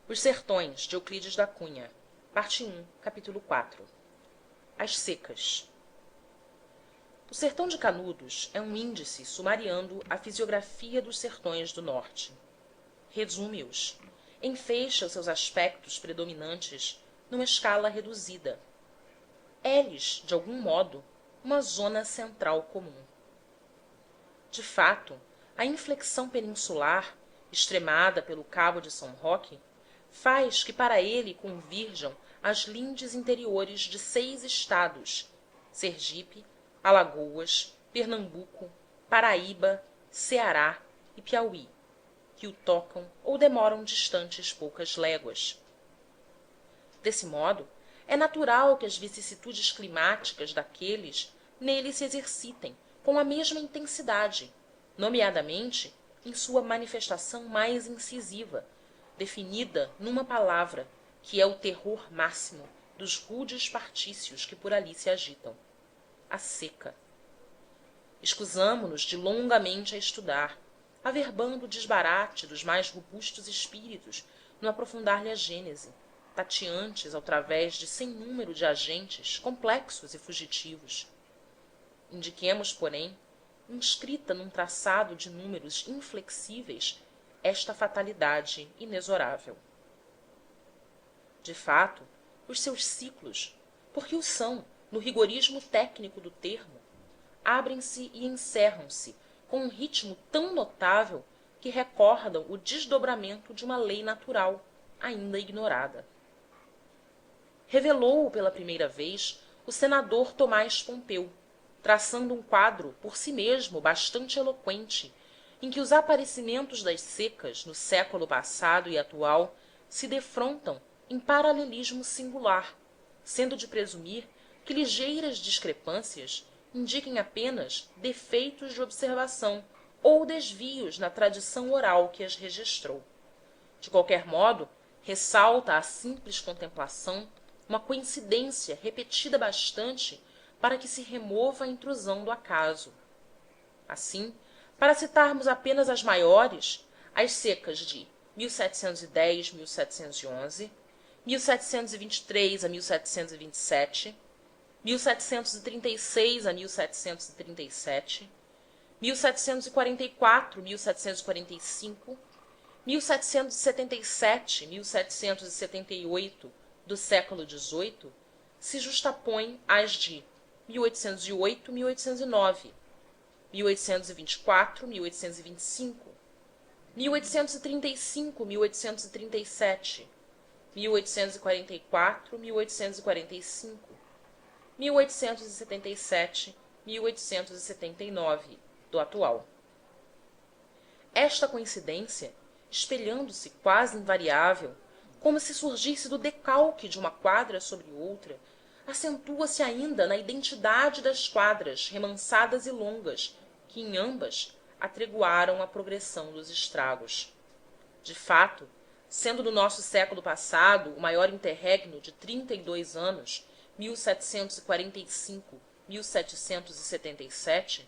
Os Sertões, de Euclides da Cunha. Parte 1, capítulo 4. As secas. O Sertão de Canudos é um índice sumariando a fisiografia dos sertões do norte. Resume-os, enfeixa os seus aspectos predominantes numa escala reduzida. É-lhes, de algum modo, uma zona central comum. De fato, a inflexão peninsular, extremada pelo Cabo de São Roque, faz que para ele convirjam as lindes interiores de 6 estados: Sergipe, Alagoas, Pernambuco, Paraíba, Ceará e Piauí, que o tocam ou demoram distantes poucas léguas. Desse modo, é natural que as vicissitudes climáticas daqueles nele se exercitem com a mesma intensidade, nomeadamente em sua manifestação mais incisiva, definida numa palavra, que é o terror máximo dos rudes partícios que por ali se agitam: a seca. Escusamo-nos de longamente a estudar, averbando o desbarate dos mais robustos espíritos no aprofundar-lhe a gênese, tateantes ao través de sem número de agentes complexos e fugitivos. Indiquemos, porém, inscrita num traçado de números inflexíveis, esta fatalidade inexorável. De fato, os seus ciclos, porque o são, no rigorismo técnico do termo, abrem-se e encerram-se com um ritmo tão notável que recordam o desdobramento de uma lei natural, ainda ignorada. Revelou-o pela primeira vez o senador Tomás Pompeu, traçando um quadro por si mesmo bastante eloquente, em que os aparecimentos das secas no século passado e atual se defrontam em paralelismo singular, sendo de presumir que ligeiras discrepâncias indiquem apenas defeitos de observação ou desvios na tradição oral que as registrou. De qualquer modo, ressalta à simples contemplação uma coincidência repetida bastante para que se remova a intrusão do acaso. Assim, para citarmos apenas as maiores, as secas de 1710-1711, 1723 a 1727, 1736 a 1737, 1744-1745, 1777-1778 do século XVIII, se justapõem às de 1808-1809, 1824-1825, 1835-1837, 1844-1845, 1877-1879 do atual. Esta coincidência, espelhando-se quase invariável, como se surgisse do decalque de uma quadra sobre outra, acentua-se ainda na identidade das quadras remansadas e longas que em ambas atreguaram a progressão dos estragos. De fato, sendo do nosso século passado o maior interregno de 32 anos, 1745-1777,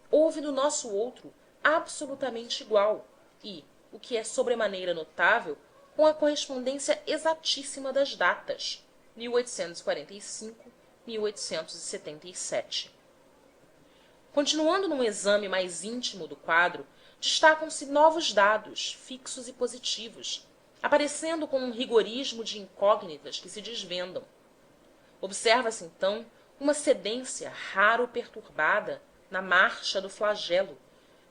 houve no nosso outro absolutamente igual e, o que é sobremaneira notável, com a correspondência exatíssima das datas, 1845-1877. Continuando num exame mais íntimo do quadro, destacam-se novos dados, fixos e positivos, aparecendo com um rigorismo de incógnitas que se desvendam. Observa-se, então, uma cedência raro perturbada na marcha do flagelo,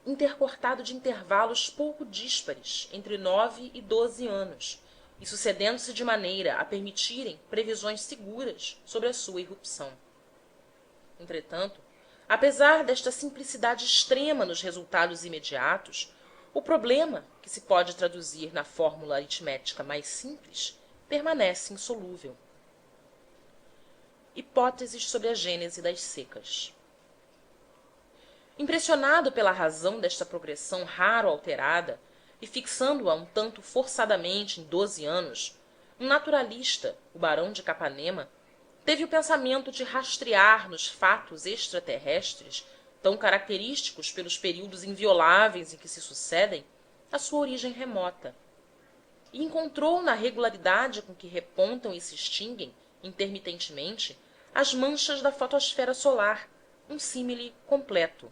intercortado de intervalos pouco díspares entre 9 e 12 anos, e sucedendo-se de maneira a permitirem previsões seguras sobre a sua irrupção. Entretanto, apesar desta simplicidade extrema nos resultados imediatos, o problema, que se pode traduzir na fórmula aritmética mais simples, permanece insolúvel. Hipóteses sobre a gênese das secas. Impressionado pela razão desta progressão raro alterada, e fixando-a um tanto forçadamente em 12 anos, um naturalista, o barão de Capanema, teve o pensamento de rastrear nos fatos extraterrestres, tão característicos pelos períodos invioláveis em que se sucedem, a sua origem remota. e encontrou na regularidade com que repontam e se extinguem, intermitentemente, as manchas da fotosfera solar, um símile completo.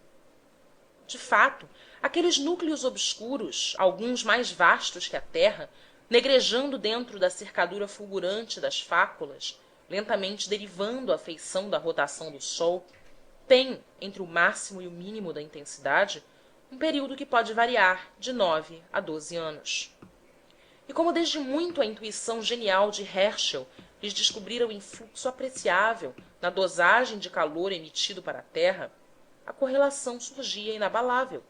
De fato, aqueles núcleos obscuros, alguns mais vastos que a Terra, negrejando dentro da cercadura fulgurante das fáculas, lentamente derivando à feição da rotação do Sol, têm, entre o máximo e o mínimo da intensidade, um período que pode variar de 9 a 12 anos. E como desde muito a intuição genial de Herschel lhes descobrira o influxo apreciável na dosagem de calor emitido para a Terra, a correlação surgia inabalável,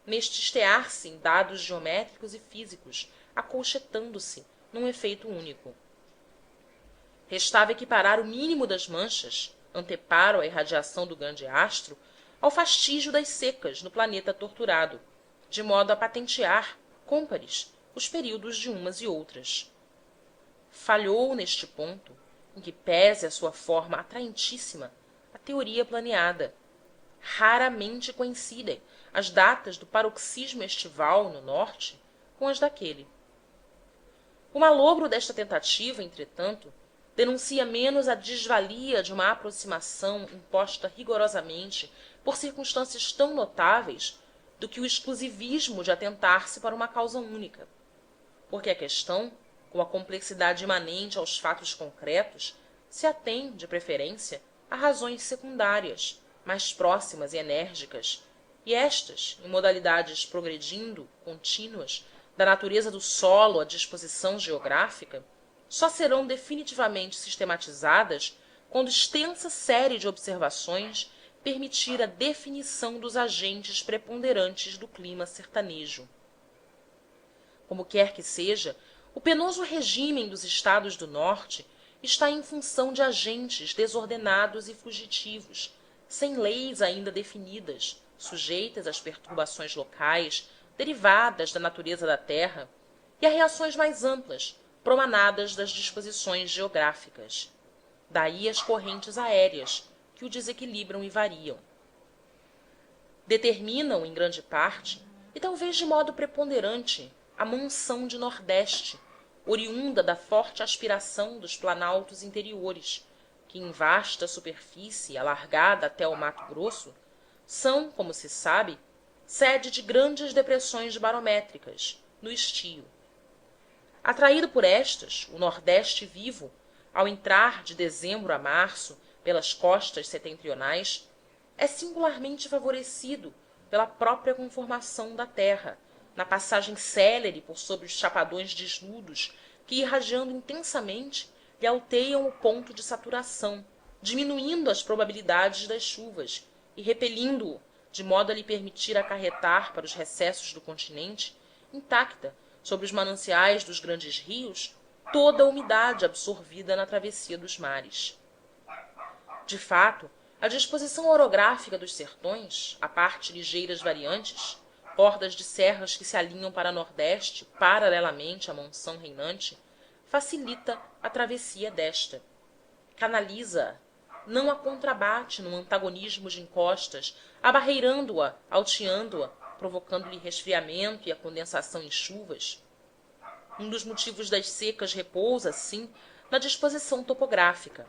neste estear-se em dados geométricos e físicos, acolchetando-se num efeito único. Restava equiparar o mínimo das manchas, anteparo à irradiação do grande astro, ao fastígio das secas no planeta torturado, de modo a patentear, cômpares, os períodos de umas e outras. Falhou neste ponto, em que pese a sua forma atraentíssima, a teoria planeada. Raramente coincidem as datas do paroxismo estival no norte com as daquele. O malogro desta tentativa, entretanto, denuncia menos a desvalia de uma aproximação imposta rigorosamente por circunstâncias tão notáveis do que o exclusivismo de atentar-se para uma causa única. Porque a questão, com a complexidade imanente aos fatos concretos, se atém, de preferência, a razões secundárias, mais próximas e enérgicas, e estas, em modalidades progredindo, contínuas, da natureza do solo à disposição geográfica, só serão definitivamente sistematizadas quando extensa série de observações permitir a definição dos agentes preponderantes do clima sertanejo. Como quer que seja, o penoso regime dos estados do norte está em função de agentes desordenados e fugitivos, sem leis ainda definidas, sujeitas às perturbações locais derivadas da natureza da terra e a reações mais amplas, promanadas das disposições geográficas. Daí as correntes aéreas, que o desequilibram e variam. Determinam, em grande parte, e talvez de modo preponderante, a monção de nordeste, oriunda da forte aspiração dos planaltos interiores, que em vasta superfície, alargada até ao Mato Grosso, são, como se sabe, sede de grandes depressões barométricas, no estio. Atraído por estas, o nordeste vivo, ao entrar de dezembro a março pelas costas setentrionais, é singularmente favorecido pela própria conformação da terra, na passagem célere por sobre os chapadões desnudos que, irradiando intensamente, lhe alteiam o ponto de saturação, diminuindo as probabilidades das chuvas e repelindo-o, de modo a lhe permitir acarretar para os recessos do continente, intacta, sobre os mananciais dos grandes rios, toda a umidade absorvida na travessia dos mares. De fato, a disposição orográfica dos sertões, à parte ligeiras variantes, cordas de serras que se alinham para nordeste, paralelamente à monção reinante, facilita a travessia desta. Canaliza-a, não a contrabate num antagonismo de encostas, abarreirando-a, alteando-a, provocando-lhe resfriamento e a condensação em chuvas. Um dos motivos das secas repousa, sim, na disposição topográfica.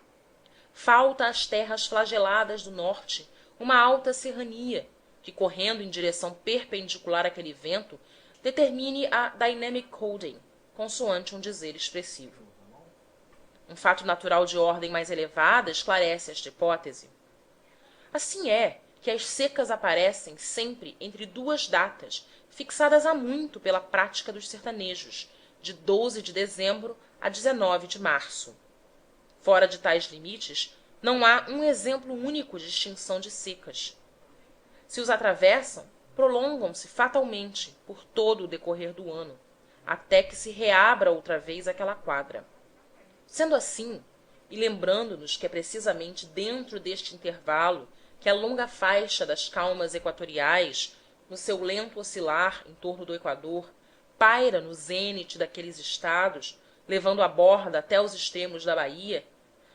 Falta às terras flageladas do norte uma alta serrania, que, correndo em direção perpendicular àquele vento, determine a dynamic holding, consoante um dizer expressivo. Um fato natural de ordem mais elevada esclarece esta hipótese. Assim é que as secas aparecem sempre entre duas datas fixadas há muito pela prática dos sertanejos, de 12 de dezembro a 19 de março. Fora de tais limites, não há um exemplo único de extinção de secas. Se os atravessam, prolongam-se fatalmente por todo o decorrer do ano, até que se reabra outra vez aquela quadra. Sendo assim, e lembrando-nos que é precisamente dentro deste intervalo que a longa faixa das calmas equatoriais, no seu lento oscilar em torno do Equador, paira no zênite daqueles estados, levando a borda até os extremos da Bahia,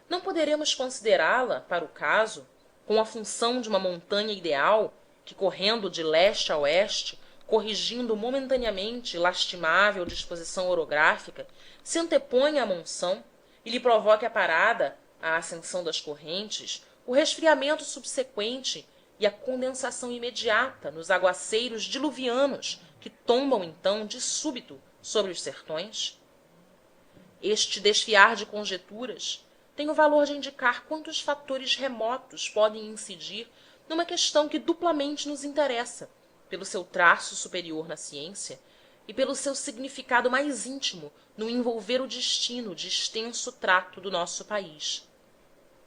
não poderemos considerá-la, para o caso, com a função de uma montanha ideal que, correndo de leste a oeste, corrigindo momentaneamente lastimável disposição orográfica, se antepõe à monção e lhe provoque a parada, a ascensão das correntes, o resfriamento subsequente e a condensação imediata nos aguaceiros diluvianos que tombam então de súbito sobre os sertões? Este desfiar de conjecturas tem o valor de indicar quantos fatores remotos podem incidir numa questão que duplamente nos interessa, pelo seu traço superior na ciência e pelo seu significado mais íntimo no envolver o destino de extenso trato do nosso país.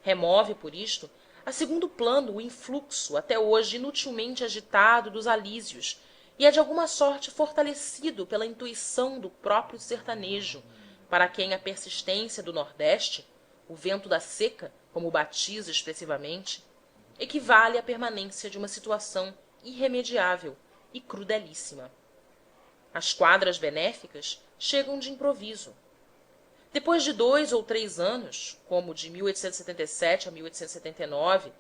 Remove, por isto, a segundo plano o influxo até hoje inutilmente agitado dos alísios e é de alguma sorte fortalecido pela intuição do próprio sertanejo, para quem a persistência do nordeste, o vento da seca, como o batiza expressivamente, equivale à permanência de uma situação irremediável e crudelíssima. As quadras benéficas chegam de improviso. Depois de 2 ou 3 anos, como de 1877 a 1879,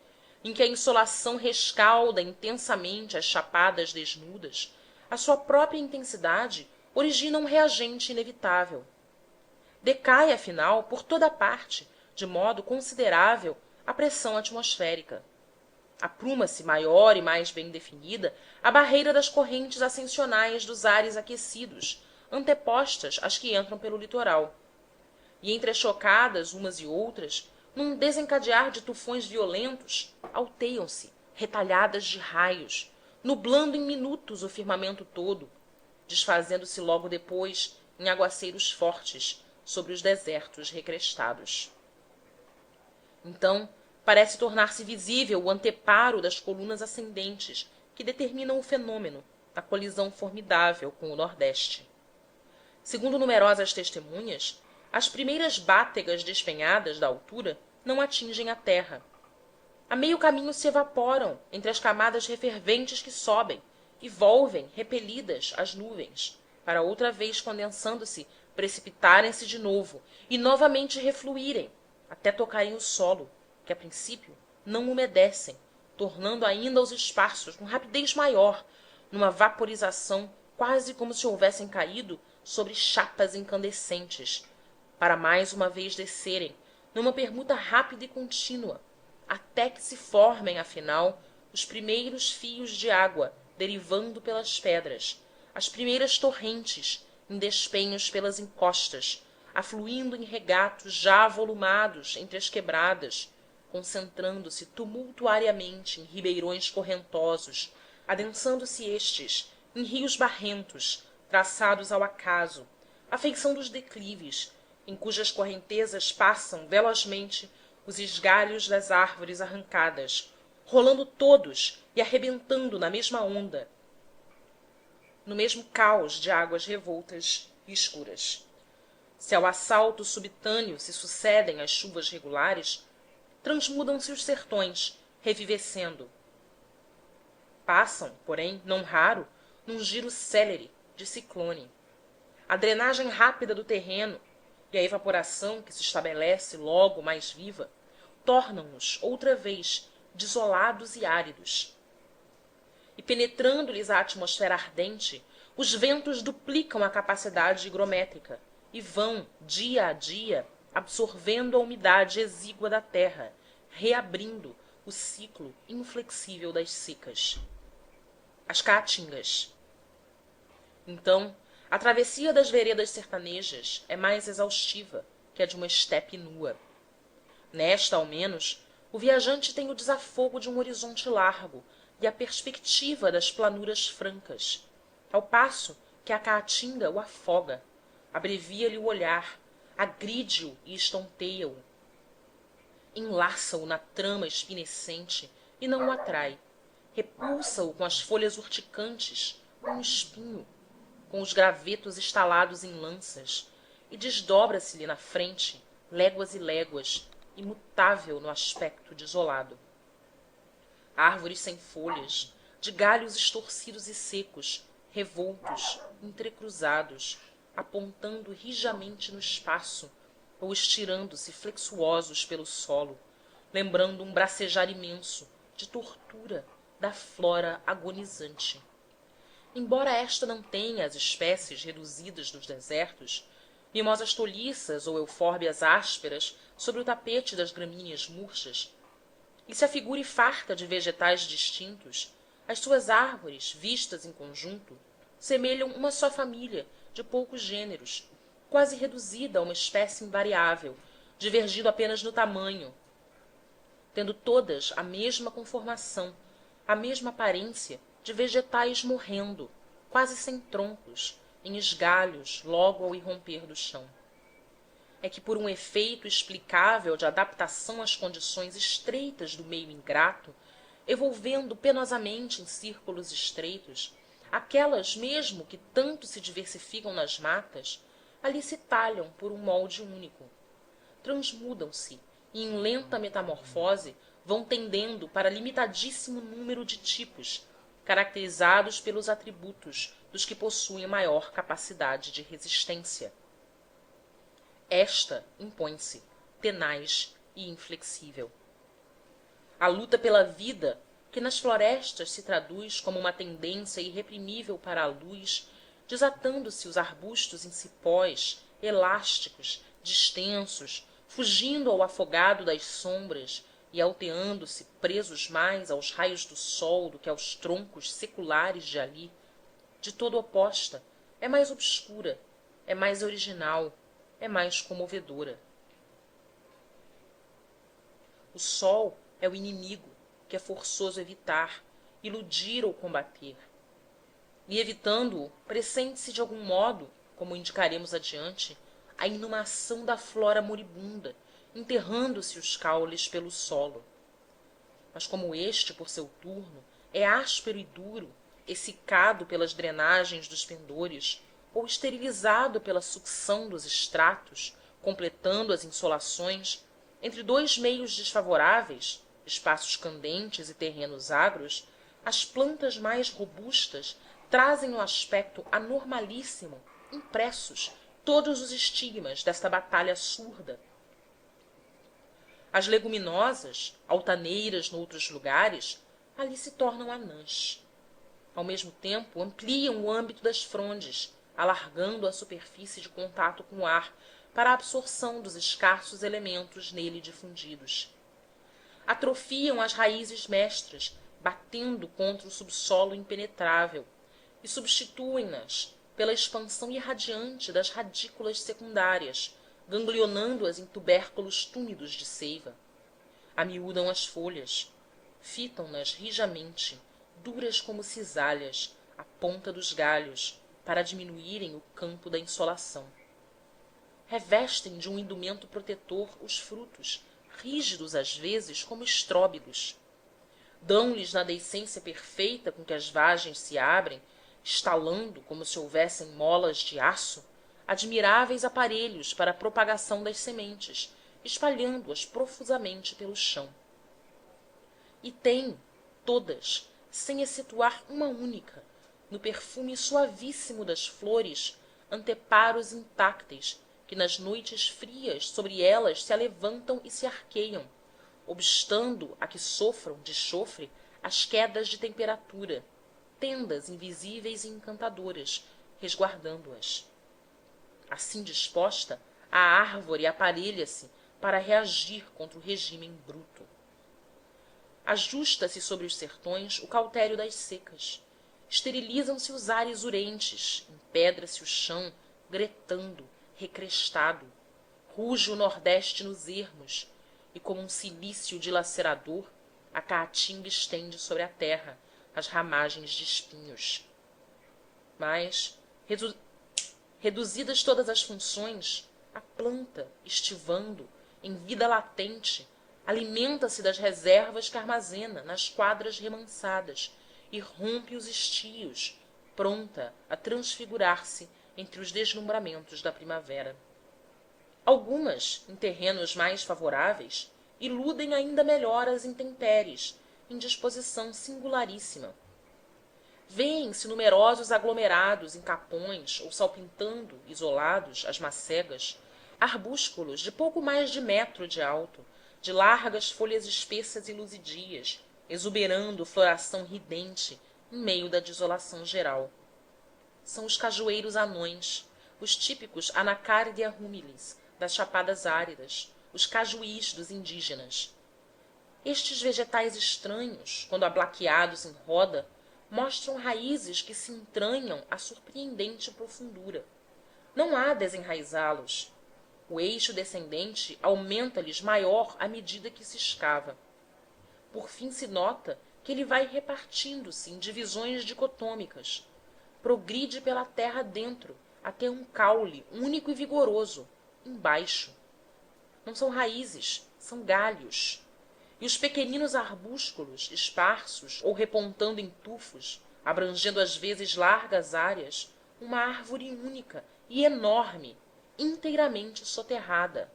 em que a insolação rescalda intensamente as chapadas desnudas, a sua própria intensidade origina um reagente inevitável. Decai, afinal, por toda parte, de modo considerável, a pressão atmosférica. Apruma-se maior e mais bem definida a barreira das correntes ascensionais dos ares aquecidos, antepostas às que entram pelo litoral. E entrechocadas umas e outras, num desencadear de tufões violentos, alteiam-se, retalhadas de raios, nublando em minutos o firmamento todo, desfazendo-se logo depois em aguaceiros fortes sobre os desertos recrestados. Então, parece tornar-se visível o anteparo das colunas ascendentes que determinam o fenômeno na colisão formidável com o Nordeste. Segundo numerosas testemunhas, as primeiras bátegas despenhadas da altura não atingem a terra. A meio caminho se evaporam entre as camadas referventes que sobem e volvem, repelidas, as nuvens, para outra vez condensando-se, precipitarem-se de novo e novamente refluírem, até tocarem o solo, que a princípio não umedecem, tornando ainda os espaços com rapidez maior, numa vaporização quase como se houvessem caído sobre chapas incandescentes, para mais uma vez descerem, numa permuta rápida e contínua, até que se formem, afinal, os primeiros fios de água derivando pelas pedras, as primeiras torrentes em despenhos pelas encostas, afluindo em regatos já avolumados entre as quebradas, concentrando-se tumultuariamente em ribeirões correntosos, adensando-se estes em rios barrentos, traçados ao acaso, à feição dos declives, em cujas correntezas passam velozmente os esgalhos das árvores arrancadas, rolando todos e arrebentando na mesma onda, no mesmo caos de águas revoltas e escuras. Se ao assalto subitâneo se sucedem as chuvas regulares, transmudam-se os sertões, revivescendo. Passam, porém, não raro, num giro célere de ciclone. A drenagem rápida do terreno e a evaporação que se estabelece logo mais viva tornam-nos, outra vez, desolados e áridos. E penetrando-lhes a atmosfera ardente, os ventos duplicam a capacidade higrométrica e vão, dia a dia, absorvendo a umidade exígua da terra, reabrindo o ciclo inflexível das secas. As caatingas. Então, a travessia das veredas sertanejas é mais exaustiva que a de uma estepe nua. Nesta, ao menos, o viajante tem o desafogo de um horizonte largo e a perspectiva das planuras francas, ao passo que a caatinga o afoga, abrevia-lhe o olhar, agride-o e estonteia-o. Enlaça-o na trama espinescente e não o atrai, repulsa-o com as folhas urticantes, com o espinho, com os gravetos estalados em lanças, e desdobra-se-lhe na frente, léguas e léguas, imutável no aspecto desolado. Árvores sem folhas, de galhos estorcidos e secos, revoltos, entrecruzados, apontando rijamente no espaço ou estirando-se flexuosos pelo solo, lembrando um bracejar imenso, de tortura, da flora agonizante. embora esta não tenha as espécies reduzidas dos desertos, mimosas tolhiças ou eufórbias ásperas sobre o tapete das gramíneas murchas, e se a figure farta de vegetais distintos, as suas árvores, vistas em conjunto, semelham uma só família de poucos gêneros, quase reduzida a uma espécie invariável, divergindo apenas no tamanho, tendo todas a mesma conformação, a mesma aparência de vegetais morrendo, quase sem troncos, em esgalhos logo ao irromper do chão. É que, por um efeito explicável de adaptação às condições estreitas do meio ingrato, evolvendo penosamente em círculos estreitos, aquelas mesmo que tanto se diversificam nas matas, ali se talham por um molde único. Transmudam-se e, em lenta metamorfose, vão tendendo para limitadíssimo número de tipos, caracterizados pelos atributos dos que possuem maior capacidade de resistência. Esta impõe-se, tenaz e inflexível. A luta pela vida, que nas florestas se traduz como uma tendência irreprimível para a luz, desatando-se os arbustos em cipós, elásticos, distensos, fugindo ao afogado das sombras e alteando-se presos mais aos raios do sol do que aos troncos seculares de ali, de todo oposta, é mais obscura, é mais original, é mais comovedora. O sol é o inimigo que é forçoso evitar, iludir ou combater. E, evitando-o, pressente-se de algum modo, como indicaremos adiante, a inumação da flora moribunda, enterrando-se os caules pelo solo. Mas como este, por seu turno, é áspero e duro, exsicado pelas drenagens dos pendores, ou esterilizado pela sucção dos estratos, completando as insolações, entre dois meios desfavoráveis, espaços candentes e terrenos agros, as plantas mais robustas trazem no aspecto anormalíssimo, impressos, todos os estigmas desta batalha surda. As leguminosas, altaneiras noutros lugares, ali se tornam anãs. Ao mesmo tempo, ampliam o âmbito das frondes, alargando a superfície de contato com o ar para a absorção dos escassos elementos nele difundidos. Atrofiam as raízes mestras, batendo contra o subsolo impenetrável, e substituem-nas pela expansão irradiante das radículas secundárias, ganglionando-as em tubérculos túmidos de seiva. Amiúdam as folhas, fitam-nas rijamente, duras como cisalhas, à ponta dos galhos, para diminuírem o campo da insolação. Revestem de um indumento protetor os frutos, rígidos às vezes como estróbilos. Dão-lhes na deiscência perfeita com que as vagens se abrem, estalando como se houvessem molas de aço, admiráveis aparelhos para a propagação das sementes, espalhando-as profusamente pelo chão. E têm, todas, sem excetuar uma única, no perfume suavíssimo das flores, anteparos intactes que nas noites frias sobre elas se alevantam e se arqueiam, obstando a que sofram de chofre as quedas de temperatura, tendas invisíveis e encantadoras, resguardando-as. Assim disposta, a árvore aparelha-se para reagir contra o regime bruto. Ajusta-se sobre os sertões o cautério das secas. Esterilizam-se os ares urentes, empedra-se o chão, gretando, recrestado. Ruge o nordeste nos ermos, e como um cilício dilacerador, a caatinga estende sobre a terra as ramagens de espinhos. Mas, reduzidas todas as funções, a planta, estivando, em vida latente, alimenta-se das reservas que armazena nas quadras remansadas e rompe os estios, pronta a transfigurar-se entre os deslumbramentos da primavera. Algumas, em terrenos mais favoráveis, iludem ainda melhor as intempéries, em disposição singularíssima. Vêem-se numerosos aglomerados em capões ou salpintando, isolados, as macegas, arbúsculos de pouco mais de metro de alto, de largas folhas espessas e luzidias, exuberando floração ridente em meio da desolação geral. são os cajueiros anões, os típicos Anacardia humilis das chapadas áridas, os cajuís dos indígenas. Estes vegetais estranhos, quando ablaqueados em roda, mostram raízes que se entranham a surpreendente profundura. Não há desenraizá-los. O eixo descendente aumenta-lhes maior à medida que se escava. Por fim se nota que ele vai repartindo-se em divisões dicotômicas, progride pela terra dentro até um caule único e vigoroso, embaixo. Não são raízes, são galhos. E os pequeninos arbúsculos, esparsos ou repontando em tufos, abrangendo às vezes largas áreas, uma árvore única e enorme, inteiramente soterrada.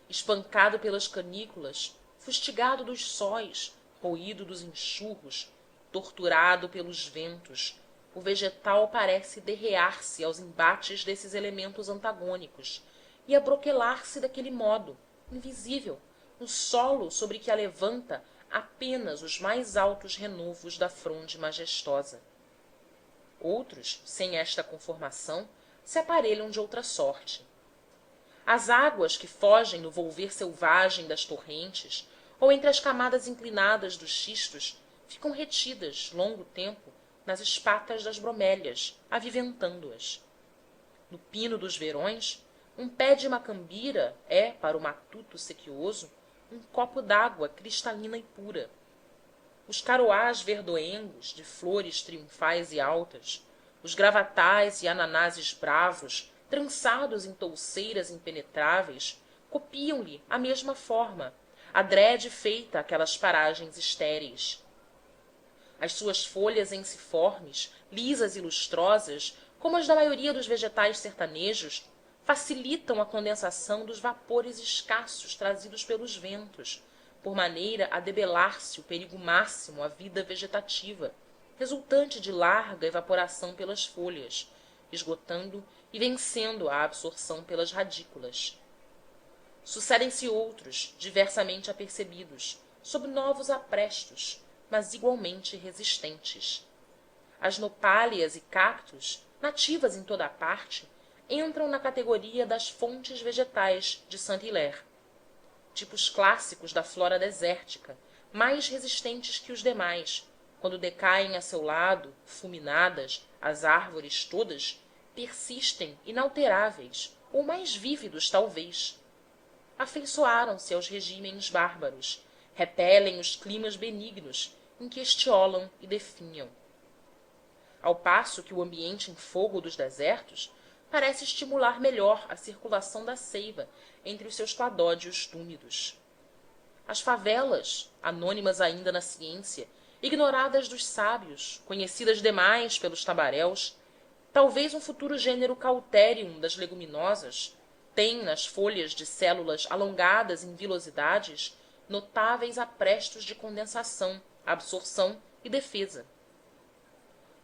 Espancado pelas canículas, fustigado dos sóis, roído dos enxurros, torturado pelos ventos, o vegetal parece derrear-se aos embates desses elementos antagônicos e abroquelar-se daquele modo, invisível, no solo sobre que alevanta apenas os mais altos renovos da fronde majestosa. Outros, sem esta conformação, se aparelham de outra sorte. As águas que fogem no volver selvagem das torrentes ou entre as camadas inclinadas dos xistos ficam retidas longo tempo nas espatas das bromélias, aviventando-as. No pino dos verões, um pé de macambira é, para o matuto sequioso, um copo dágua cristalina e pura. Os caroás verdoengos, de flores triunfais e altas, os gravatais e ananases bravos, trançados em touceiras impenetráveis, copiam-lhe a mesma forma, adrede feita àquelas paragens estéreis. As suas folhas ensiformes, lisas e lustrosas, como as da maioria dos vegetais sertanejos, facilitam a condensação dos vapores escassos trazidos pelos ventos, por maneira a debelar-se o perigo máximo à vida vegetativa, resultante de larga evaporação pelas folhas, esgotando e vencendo a absorção pelas radículas. Sucedem-se outros, diversamente apercebidos, sob novos aprestos, mas igualmente resistentes. As nopáleas e cactos, nativas em toda a parte, entram na categoria das fontes vegetais de Saint-Hilaire, tipos clássicos da flora desértica, mais resistentes que os demais, quando decaem a seu lado, fulminadas, as árvores todas, persistem inalteráveis, ou mais vívidos talvez. Afeiçoaram-se aos regimens bárbaros, repelem os climas benignos em que estiolam e definham. Ao passo que o ambiente em fogo dos desertos parece estimular melhor a circulação da seiva entre os seus cladódios túmidos. As favelas, anônimas ainda na ciência, ignoradas dos sábios, conhecidas demais pelos tabaréus, talvez um futuro gênero cauterium das leguminosas, têm nas folhas de células alongadas em vilosidades notáveis aprestos de condensação, absorção e defesa.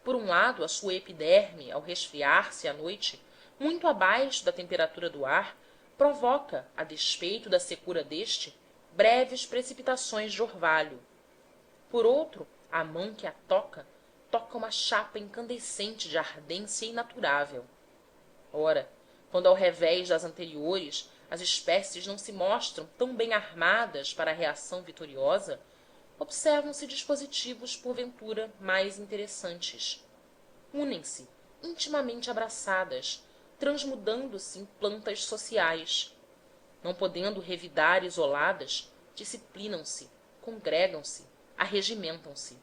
Por um lado, a sua epiderme, ao resfriar-se à noite, muito abaixo da temperatura do ar, provoca, a despeito da secura deste, breves precipitações de orvalho. Por outro, a mão que a toca uma chapa incandescente de ardência inaturável. Ora, quando ao revés das anteriores as espécies não se mostram tão bem armadas para a reação vitoriosa, observam-se dispositivos porventura mais interessantes. Unem-se, intimamente abraçadas, transmudando-se em plantas sociais. Não podendo revidar isoladas, disciplinam-se, congregam-se, arregimentam-se.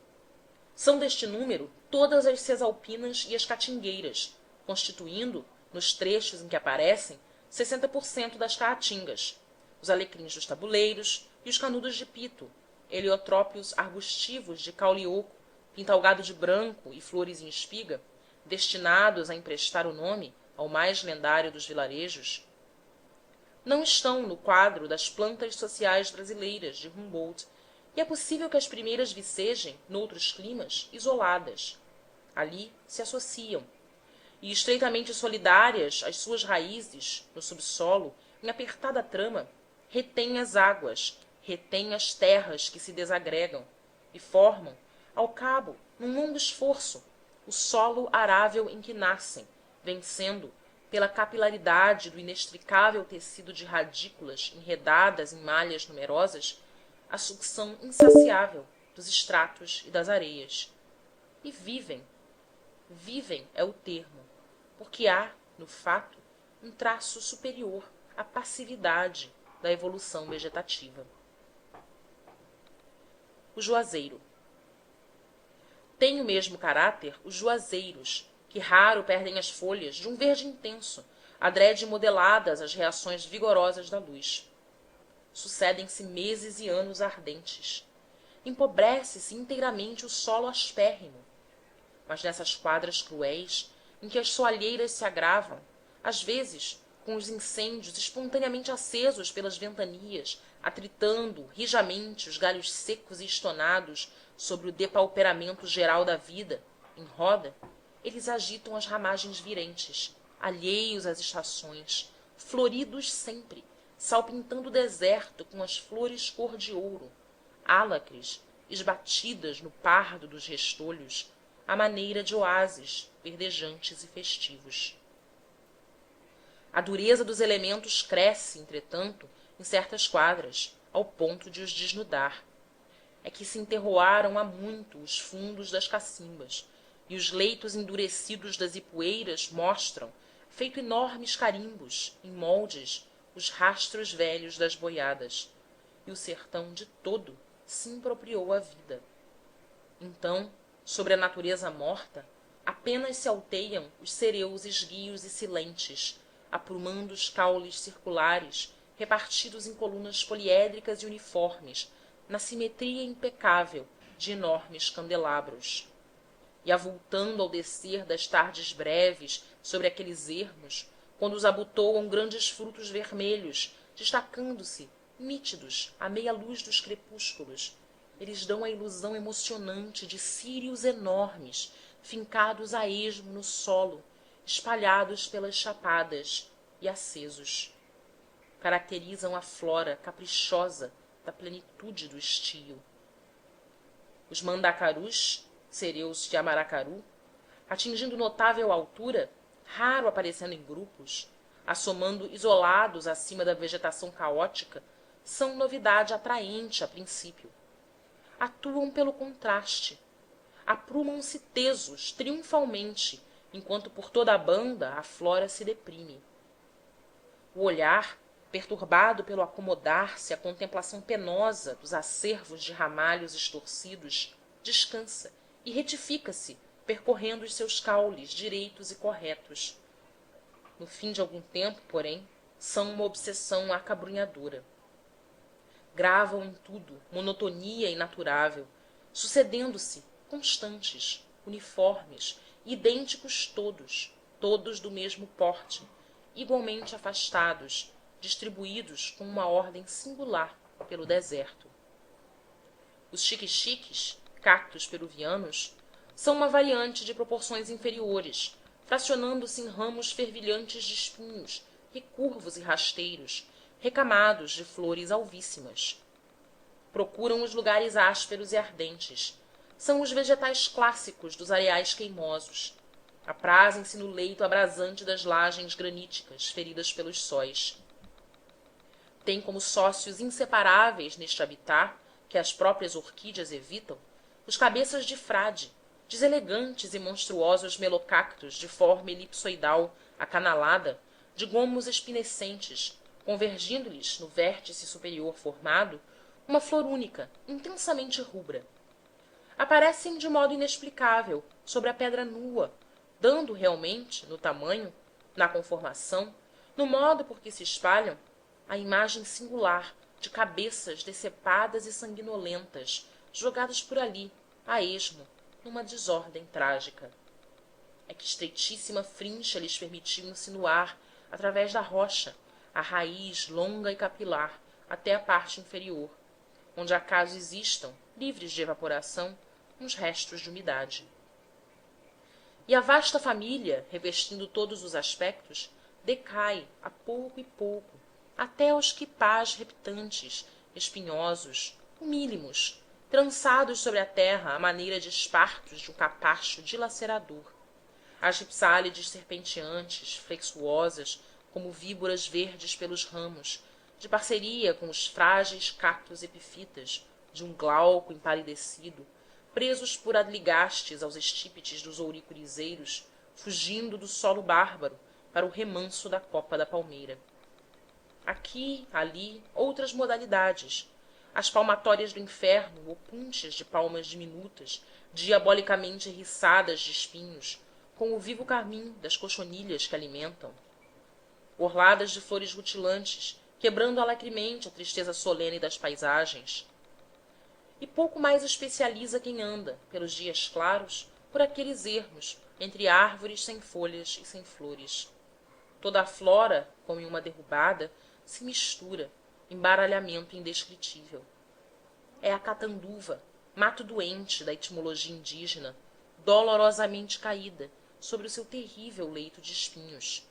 São deste número todas as cesalpinas e as catingueiras, constituindo, nos trechos em que aparecem, 60% das caatingas, os alecrins dos tabuleiros e os canudos de pito, heliotrópios arbustivos de caule oco, pintalgado de branco e flores em espiga, destinados a emprestar o nome ao mais lendário dos vilarejos. Não estão no quadro das plantas sociais brasileiras de Humboldt, e é possível que as primeiras vicejem, noutros climas, isoladas. Ali se associam. E estreitamente solidárias às suas raízes, no subsolo, em apertada trama, retêm as águas, retêm as terras que se desagregam, e formam, ao cabo, num longo esforço, o solo arável em que nascem, vencendo, pela capilaridade do inextricável tecido de radículas enredadas em malhas numerosas, a sucção insaciável dos estratos e das areias. E vivem. Vivem é o termo, porque há, no fato, um traço superior à passividade da evolução vegetativa. O juazeiro. Tem o mesmo caráter os juazeiros, que raro perdem as folhas de um verde intenso, adrede modeladas às reações vigorosas da luz. Sucedem-se meses e anos ardentes. Empobrece-se inteiramente o solo aspérrimo. Mas nessas quadras cruéis, em que as soalheiras se agravam, às vezes com os incêndios espontaneamente acesos pelas ventanias, atritando rijamente os galhos secos e estonados sobre o depauperamento geral da vida, em roda, eles agitam as ramagens virentes, alheios às estações, floridos sempre, salpintando o deserto com as flores cor de ouro, álacres, esbatidas no pardo dos restolhos, à maneira de oásis verdejantes e festivos. A dureza dos elementos cresce, entretanto, em certas quadras, ao ponto de os desnudar. É que se enterroaram há muito os fundos das cacimbas, e os leitos endurecidos das ipueiras mostram, feito enormes carimbos, em moldes, os rastros velhos das boiadas, e o sertão de todo se impropriou a vida. Então, sobre a natureza morta, apenas se alteiam os cereus esguios e silentes, aprumando os caules circulares repartidos em colunas poliédricas e uniformes, na simetria impecável de enormes candelabros. E avultando ao descer das tardes breves sobre aqueles ermos, quando os abotoam grandes frutos vermelhos, destacando-se, nítidos, à meia luz dos crepúsculos, eles dão a ilusão emocionante de círios enormes, fincados a esmo no solo, espalhados pelas chapadas e acesos. Caracterizam a flora caprichosa da plenitude do estio. Os mandacarus, cereus de Amaracaru, atingindo notável altura, raro aparecendo em grupos, assomando isolados acima da vegetação caótica, são novidade atraente a princípio. Atuam pelo contraste. Aprumam-se tesos triunfalmente, enquanto por toda a banda a flora se deprime. O olhar, perturbado pelo acomodar-se à contemplação penosa dos acervos de ramalhos estorcidos, descansa e retifica-se, percorrendo os seus caules direitos e corretos. No fim de algum tempo, porém, são uma obsessão acabrunhadora. Gravam em tudo monotonia inaturável, sucedendo-se, constantes, uniformes, idênticos todos, todos do mesmo porte, igualmente afastados, distribuídos com uma ordem singular pelo deserto. Os xique-xiques, cactos peruvianos, são uma variante de proporções inferiores, fracionando-se em ramos fervilhantes de espinhos, recurvos e rasteiros, recamados de flores alvíssimas. Procuram os lugares ásperos e ardentes. São os vegetais clássicos dos areais queimosos. Aprazem-se no leito abrasante das lajes graníticas feridas pelos sóis. Têm como sócios inseparáveis neste habitat, que as próprias orquídeas evitam, os cabeças de frade, deselegantes e monstruosos melocactos de forma elipsoidal, acanalada, de gomos espinescentes, convergindo-lhes, no vértice superior formado, uma flor única, intensamente rubra. Aparecem de modo inexplicável sobre a pedra nua, dando realmente, no tamanho, na conformação, no modo por que se espalham, a imagem singular de cabeças decepadas e sanguinolentas, jogadas por ali, a esmo, numa desordem trágica. É que estreitíssima frincha lhes permitiu insinuar, através da rocha, a raiz longa e capilar até a parte inferior, onde acaso existam, livres de evaporação, uns restos de umidade. E a vasta família, revestindo todos os aspectos, decai, a pouco e pouco, até aos quipás reptantes, espinhosos, humílimos, trançados sobre a terra à maneira de espartos de um capacho dilacerador, as ripsálides serpenteantes, flexuosas, como víboras verdes pelos ramos, de parceria com os frágeis cactos epifitas de um glauco empalidecido, presos por adligastes aos estípites dos ouricurizeiros, fugindo do solo bárbaro para o remanso da copa da palmeira. Aqui, ali, outras modalidades. As palmatórias do inferno, ou puntes de palmas diminutas, diabolicamente eriçadas de espinhos, com o vivo carmim das cochonilhas que alimentam. Orladas de flores rutilantes, quebrando alacremente a tristeza solene das paisagens. E pouco mais especializa quem anda, pelos dias claros, por aqueles ermos, entre árvores sem folhas e sem flores. Toda a flora, como em uma derrubada, se mistura, embaralhamento indescritível. É a catanduva, mato doente da etimologia indígena, dolorosamente caída sobre o seu terrível leito de espinhos.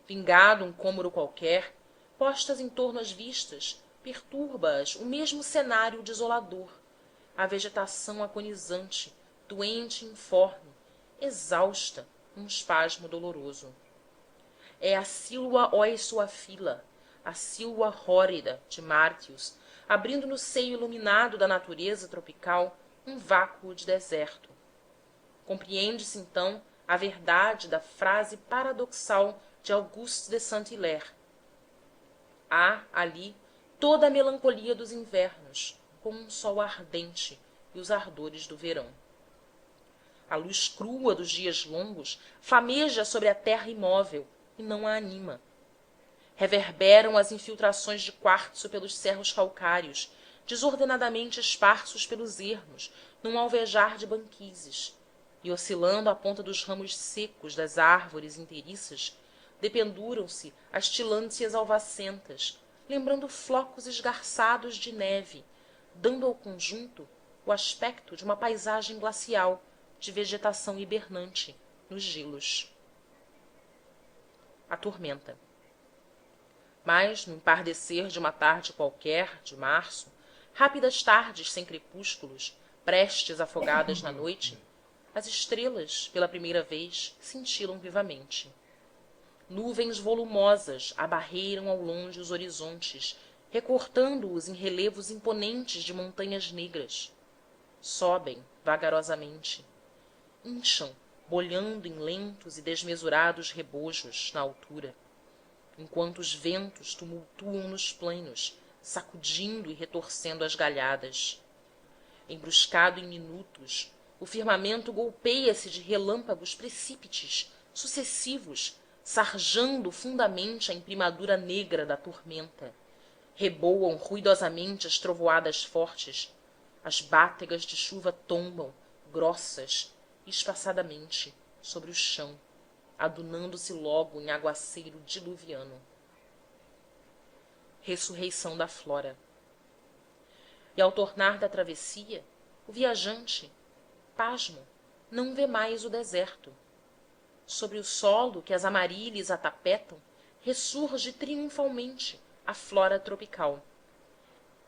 Vingado um cômoro qualquer, postas em torno às vistas, perturba-as o mesmo cenário desolador, a vegetação agonizante, doente e informe, exausta num espasmo doloroso. É a Silva oissoafila, a Silva hórrida de Martius, abrindo no seio iluminado da natureza tropical um vácuo de deserto. Compreende-se, então, a verdade da frase paradoxal de Auguste de Saint-Hilaire: há ali toda a melancolia dos invernos, com um sol ardente e os ardores do verão. A luz crua dos dias longos flameja sobre a terra imóvel e não a anima. Reverberam as infiltrações de quartzo pelos cerros calcários, desordenadamente esparsos pelos ermos, num alvejar de banquises, e oscilando à ponta dos ramos secos das árvores inteiriças, dependuram-se as tilânthias alvacentas, lembrando flocos esgarçados de neve, dando ao conjunto o aspecto de uma paisagem glacial de vegetação hibernante nos gelos. A tormenta. Mas, no empardecer de uma tarde qualquer, de março, rápidas tardes sem crepúsculos, prestes afogadas na noite, as estrelas, pela primeira vez, cintilam vivamente. Nuvens volumosas abarreiram ao longe os horizontes, recortando-os em relevos imponentes de montanhas negras. Sobem vagarosamente. Incham, bolhando em lentos e desmesurados rebojos na altura, enquanto os ventos tumultuam nos plainos, sacudindo e retorcendo as galhadas. Embruscado em minutos, o firmamento golpeia-se de relâmpagos precípites, sucessivos, sarjando fundamente a imprimadura negra da tormenta. Reboam ruidosamente as trovoadas fortes, as bátegas de chuva tombam, grossas, espaçadamente, sobre o chão, adunando-se logo em aguaceiro diluviano. Ressurreição da flora. E ao tornar da travessia, o viajante, pasmo, não vê mais o deserto. Sobre o solo que as amarílis atapetam, ressurge triunfalmente a flora tropical.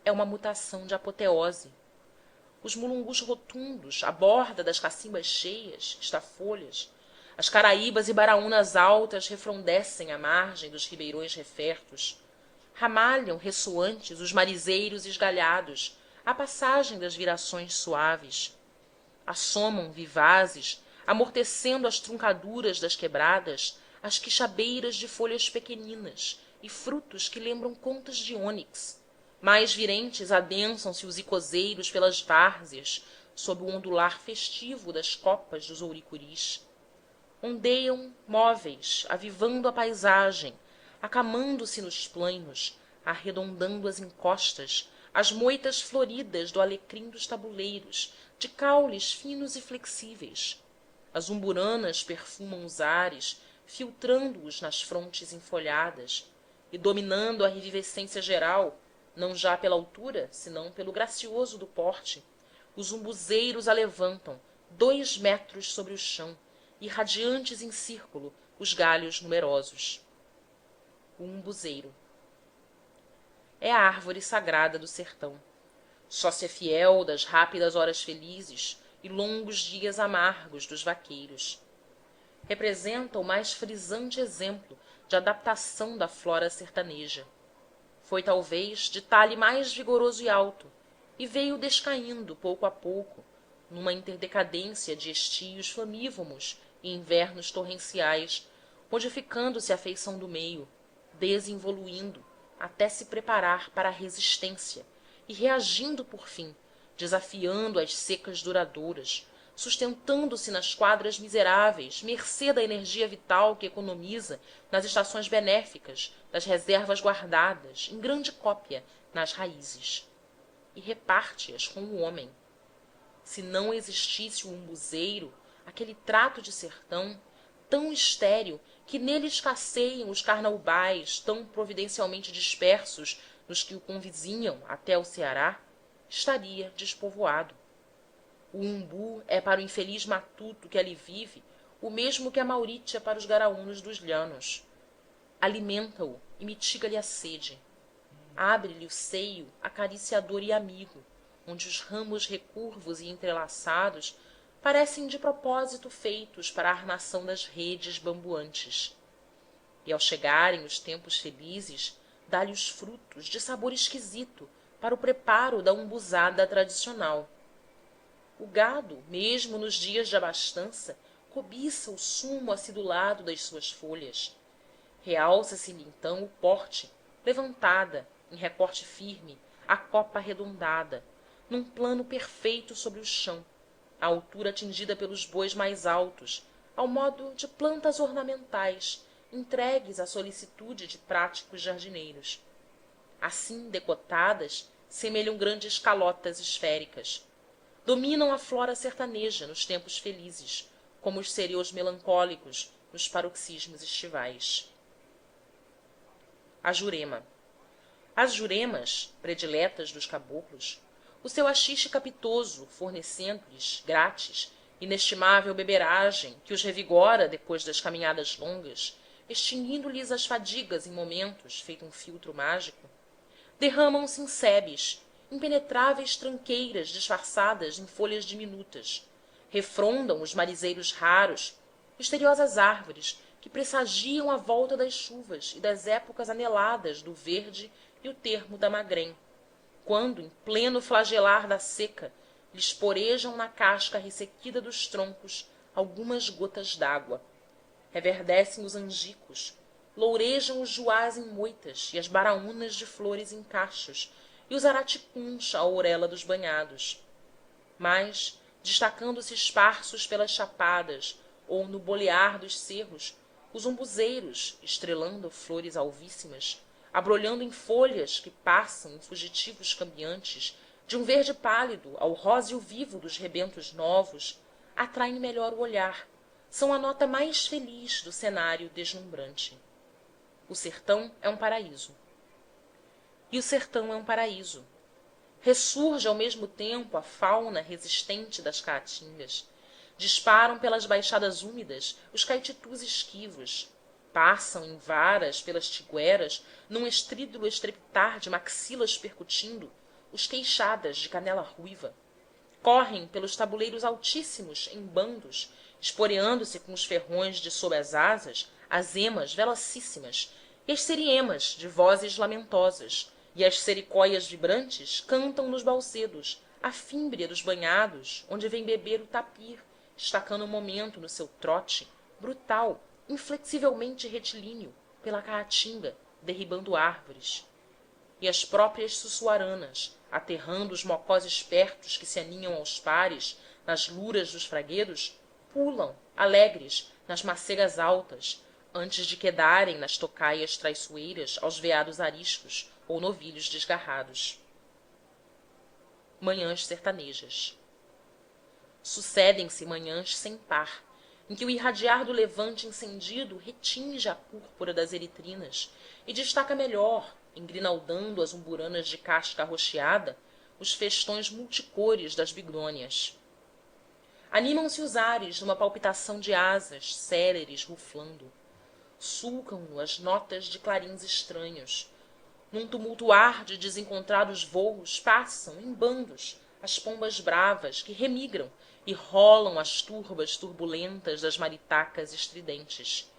É uma mutação de apoteose. Os mulungus rotundos, à borda das cacimbas cheias, estafolhas, as caraíbas e baraúnas altas refrondescem à margem dos ribeirões refertos. Ramalham ressoantes os marizeiros esgalhados, à passagem das virações suaves. Assomam vivazes, amortecendo as truncaduras das quebradas, as quixabeiras de folhas pequeninas e frutos que lembram contas de ônix. Mais virentes adensam se os icozeiros pelas várzeas, sob o ondular festivo das copas dos ouricuris. Ondeiam móveis, avivando a paisagem, acamando-se nos plainos, arredondando as encostas, as moitas floridas do alecrim dos tabuleiros, de caules finos e flexíveis. As umburanas perfumam os ares, filtrando-os nas frontes enfolhadas, e dominando a revivescência geral, não já pela altura, senão pelo gracioso do porte, os umbuzeiros alevantam 2 metros sobre o chão, irradiantes em círculo os galhos numerosos. O umbuzeiro é a árvore sagrada do sertão. sócia fiel das rápidas horas felizes e longos dias amargos dos vaqueiros. Representa o mais frisante exemplo de adaptação da flora sertaneja. Foi talvez de talhe mais vigoroso e alto, e veio descaindo pouco a pouco, numa interdecadência de estios flamívomos e invernos torrenciais, modificando-se a feição do meio, desinvoluindo até se preparar para a resistência e reagindo por fim, desafiando as secas duradouras, sustentando-se nas quadras miseráveis, mercê da energia vital que economiza nas estações benéficas das reservas guardadas, em grande cópia, nas raízes. E reparte-as com o homem. Se não existisse o umbuzeiro, aquele trato de sertão, tão estéril que nele escasseiam os carnaubais tão providencialmente dispersos nos que o convizinham até o Ceará, estaria despovoado. O umbu é para o infeliz matuto que ali vive o mesmo que a mauritia para os garaúnos dos llanos. Alimenta-o e mitiga-lhe a sede. Abre-lhe o seio acariciador e amigo, onde os ramos recurvos e entrelaçados parecem de propósito feitos para a armação das redes bamboantes. E ao chegarem os tempos felizes, dá-lhe os frutos de sabor esquisito para o preparo da umbuzada tradicional. O gado, mesmo nos dias de abastança, cobiça o sumo acidulado das suas folhas. Realça-se-lhe então o porte, levantada, em recorte firme, a copa arredondada, num plano perfeito sobre o chão, a altura atingida pelos bois mais altos, ao modo de plantas ornamentais entregues à solicitude de práticos jardineiros. Assim decotadas, semelham grandes calotas esféricas. Dominam a flora sertaneja nos tempos felizes, como os cereus melancólicos nos paroxismos estivais. A jurema. As juremas, prediletas dos caboclos, o seu haxixe capitoso fornecendo-lhes, grátis, inestimável beberagem que os revigora depois das caminhadas longas, extinguindo-lhes as fadigas em momentos, feito um filtro mágico, derramam-se em sebes, impenetráveis tranqueiras disfarçadas em folhas diminutas, refrondam os marizeiros raros, misteriosas árvores que pressagiam a volta das chuvas e das épocas aneladas do verde e o termo da magrém, quando, em pleno flagelar da seca, lhes porejam na casca ressequida dos troncos algumas gotas dágua. Reverdecem os angicos, lourejam os juás em moitas e as baraúnas de flores em cachos e os araticuns à ourela dos banhados. Mas, destacando-se esparsos pelas chapadas ou no bolear dos cerros, os umbuzeiros, estrelando flores alvíssimas, abrolhando em folhas que passam em fugitivos cambiantes de um verde pálido ao róseo vivo dos rebentos novos, atraem melhor o olhar, são a nota mais feliz do cenário deslumbrante. O sertão é um paraíso. E o sertão é um paraíso. Ressurge ao mesmo tempo a fauna resistente das caatingas. Disparam pelas baixadas úmidas os caititus esquivos. Passam em varas pelas tigueras, num estrídulo estrepitar de maxilas percutindo, os queixadas de canela ruiva. Correm pelos tabuleiros altíssimos em bandos, esporeando-se com os ferrões de sob as asas, as emas velocíssimas e as seriemas de vozes lamentosas, e as sericóias vibrantes cantam nos balsedos, a fímbria dos banhados, onde vem beber o tapir, estacando um momento no seu trote, brutal, inflexivelmente retilíneo, pela caatinga, derribando árvores. E as próprias sussuaranas, aterrando os mocós espertos que se aninham aos pares, nas luras dos fraguedos, pulam, alegres, nas macegas altas, antes de quedarem nas tocaias traiçoeiras aos veados ariscos ou novilhos desgarrados. Manhãs sertanejas. Sucedem-se manhãs sem par, em que o irradiar do levante incendido retinge a púrpura das eritrinas e destaca melhor, engrinaldando as umburanas de casca arroxeada, os festões multicores das bignônias. Animam-se os ares numa palpitação de asas céleres ruflando. Sulcam no as notas de clarins estranhos. num tumultuar de desencontrados voos passam em bandos as pombas bravas que remigram e rolam as turbas turbulentas das maritacas estridentes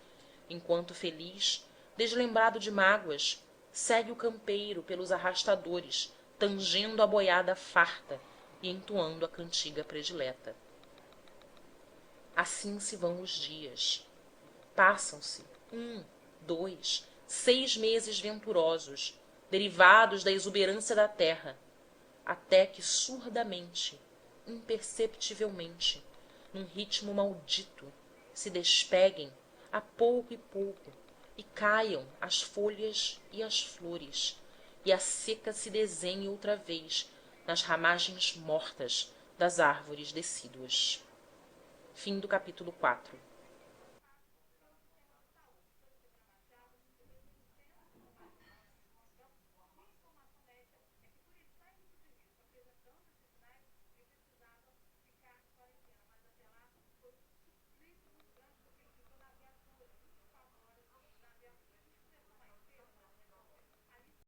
enquanto feliz deslembrado de mágoas segue o campeiro pelos arrastadores tangendo a boiada farta e entoando a cantiga predileta. Assim se vão os dias. Passam-se 2, 6 meses venturosos, derivados da exuberância da terra, até que surdamente, imperceptivelmente, num ritmo maldito, se despeguem a pouco e pouco e caiam as folhas e as flores, e a seca se desenhe outra vez nas ramagens mortas das árvores decíduas. Fim do capítulo 4.